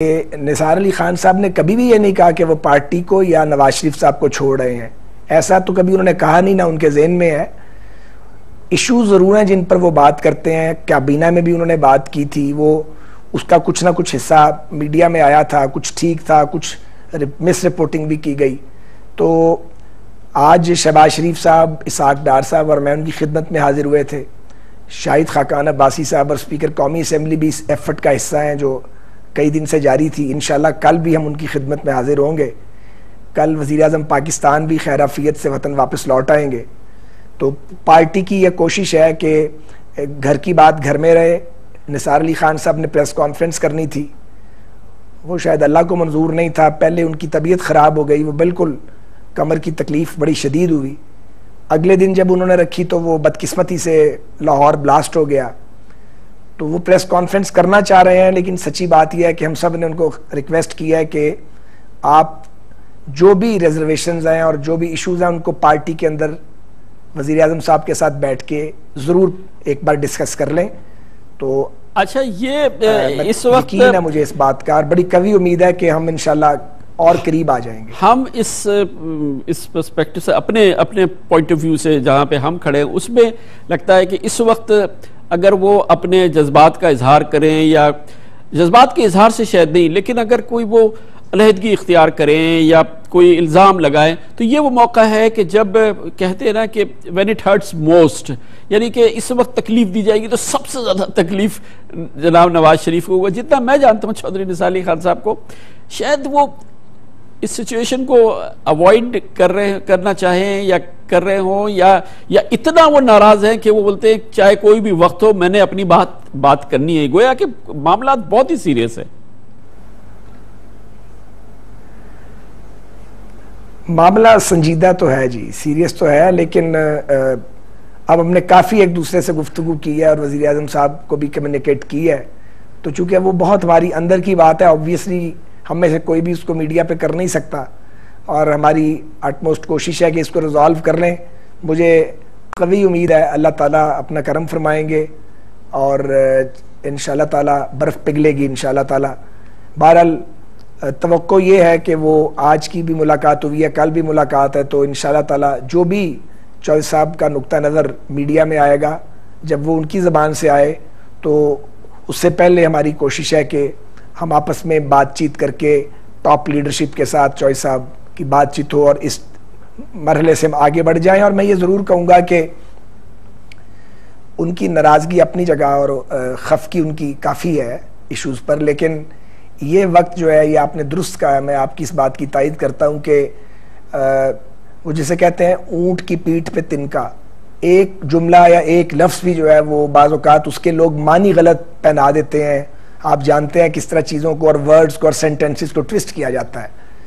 निसार अली खान साहब ने कभी भी ये नहीं कहा कि वो पार्टी को या नवाज शरीफ साहब को छोड़ रहे हैं। ऐसा तो कभी उन्होंने कहा नहीं, ना उनके ज़हन में है। इशू ज़रूर हैं जिन पर वो बात करते हैं। काबीना में भी उन्होंने बात की थी, वो उसका कुछ ना कुछ हिस्सा मीडिया में आया था, कुछ ठीक था, कुछ मिस रिपोर्टिंग भी की गई। तो आज शहबाज शरीफ साहब, इसाक डार साहब और मैं उनकी खिदमत में हाजिर हुए थे। शाहिद खाकान अब्बासी साहब और स्पीकर कौमी असम्बली भी इस एफर्ट का हिस्सा हैं जो कई दिन से जारी थी। इंशाल्लाह कल भी हम उनकी खिदमत में हाजिर होंगे। कल वज़ीर आज़म पाकिस्तान भी खैर आफियत से वतन वापस लौट आएंगे। तो पार्टी की यह कोशिश है कि घर की बात घर में रहे। निसार अली खान साहब ने प्रेस कॉन्फ्रेंस करनी थी, वो शायद अल्लाह को मंजूर नहीं था। पहले उनकी तबीयत ख़राब हो गई, वो बिल्कुल कमर की तकलीफ़ बड़ी शदीद हुई। अगले दिन जब उन्होंने रखी तो वो बदकिस्मती से लाहौर ब्लास्ट हो गया। तो वो प्रेस कॉन्फ्रेंस करना चाह रहे हैं, लेकिन सच्ची बात यह है कि हम सब ने उनको रिक्वेस्ट किया है कि आप जो भी रिजर्वेशंस हैं और जो भी इश्यूज़ हैं उनको पार्टी के अंदर वज़ीर आज़म साहब के साथ बैठ के ज़रूर एक बार डिस्कस कर लें। तो अच्छा, ये इस वक्त यकीन है मुझे इस बात का, और बड़ी कवी उम्मीद है कि हम इंशाल्लाह और करीब आ जाएंगे। हम इस पर्सपेक्टिव से अपने पॉइंट ऑफ व्यू से जहाँ पे हम खड़े हैं उसमें लगता है कि इस वक्त अगर वो अपने जज्बात का इजहार करें, या जज्बात के इजहार से शायद नहीं, लेकिन अगर कोई वो अलहदगी इख्तियार करें या कोई इल्ज़ाम लगाएं, तो ये वो मौका है कि जब कहते हैं ना कि व्हेन इट हर्ट्स मोस्ट, यानी कि इस वक्त तकलीफ दी जाएगी तो सबसे ज़्यादा तकलीफ जनाब नवाज शरीफ को होगा। जितना मैं जानता हूँ चौधरी निसार अली खान साहब को, शायद वो इस सिचुएशन को अवॉइड करना चाहें या कर रहे हों, या इतना वो नाराज हैं कि वो बोलते हैं चाहे कोई भी वक्त हो मैंने अपनी बात करनी है। गोया कि मामला बहुत ही सीरियस है। मामला संजीदा तो है जी, सीरियस तो है, लेकिन अब हमने काफ़ी एक दूसरे से गुफ्तगू की है और वज़ीर आज़म साहब को भी कम्युनिकेट की है। तो चूँकि वो बहुत हमारी अंदर की बात है, ऑब्वियसली हम में से कोई भी उसको मीडिया पे कर नहीं सकता, और हमारी अटमोस्ट कोशिश है कि इसको रिजॉल्व कर लें। मुझे कवी उम्मीद है अल्लाह ताला अपना करम फरमाएंगे और इंशाअल्लाह ताला बर्फ़ पिघलेगी इंशाअल्लाह ताला। बहरहाल तवक्को ये है कि वो आज की भी मुलाकात हुई है, कल भी मुलाकात है, तो इंशाअल्लाह ताला जो भी चौधरी साहब का नुक्ता नज़र मीडिया में आएगा, जब वो उनकी ज़बान से आए, तो उससे पहले हमारी कोशिश है कि हम आपस में बातचीत करके टॉप लीडरशिप के साथ चौधरी साहब की बातचीत हो और इस मरहले से हम आगे बढ़ जाएं। और मैं ये ज़रूर कहूँगा कि उनकी नाराज़गी अपनी जगह और खफकी उनकी काफ़ी है इश्यूज़ पर, लेकिन ये वक्त जो है ये आपने दुरुस्त कहा है। मैं आपकी इस बात की तायद करता हूँ कि वो जिसे कहते हैं ऊँट की पीठ पे तिनका, एक जुमला या एक लफ्ज़ भी जो है वो बाज़ औक़ात उसके लोग मानी गलत पहना देते हैं। आप जानते हैं किस तरह चीज़ों को और वर्ड्स को और सेंटेंसेस को ट्विस्ट किया जाता है।